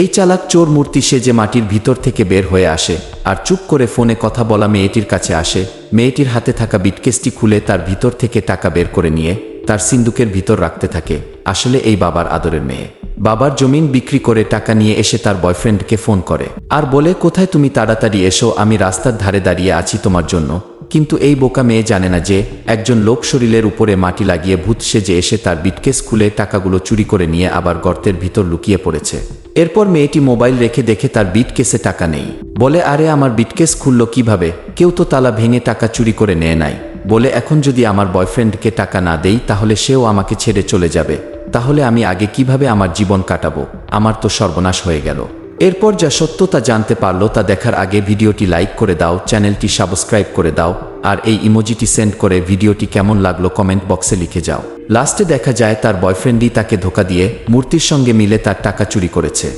এই চালাক চোর মূর্তি সে যে মাটির ভিতর থেকে বের হয়ে আসে আর চুপ করে ফোনে কথা বলা মেয়েটির কাছে আসে। মেয়েটির হাতে থাকা বিটকেসটি খুলে তার ভিতর থেকে টাকা বের করে নিয়ে তার সিন্দুকের ভিতর রাখতে থাকে। আসলে এই বাবার আদরের মেয়ে। বাবার জমিন বিক্রি করে টাকা নিয়ে এসে তার বয়ফ্রেন্ডকে ফোন করে আর বলে, কোথায় তুমি, তাড়াতাড়ি এসো, আমি রাস্তার ধারে দাঁড়িয়ে আছি তোমার জন্য। কিন্তু এই বোকা মেয়ে জানে না যে একজন লোক শরীরের উপরে মাটি লাগিয়ে ভূত সেজে এসে তার বিটকেস খুলে টাকাগুলো চুরি করে নিয়ে আবার গর্তের ভিতর লুকিয়ে পড়েছে। এরপর মেয়েটি মোবাইল রেখে দেখে তার বিটকেসে টাকা নেই। বলে, আরে আমার বিটকেস খুললো কিভাবে? কেউ তো তালা ভেঙে টাকা চুরি করে নেয় নাই। বলে, এখন যদি আমার বয়ফ্রেন্ডকে টাকা না দেই তাহলে সেও আমাকে ছেড়ে চলে যাবে। তাহলে আমি আগে কিভাবে আমার জীবন কাটাবো? আমার তো সর্বনাশ হয়ে গেল। এরপর যা সত্য তা জানতে পারলো তা দেখার আগে ভিডিওটি লাইক করে দাও, চ্যানেলটি সাবস্ক্রাইব করে দাও আর এই ইমোজিটি সেন্ড করে ভিডিওটি কেমন লাগলো কমেন্ট বক্সে লিখে যাও। লাস্টে দেখা যায় তার বয়ফ্রেন্ডই তাকে ধোঁকা দিয়ে মূর্তির সঙ্গে মিলে তার টাকা চুরি করেছে।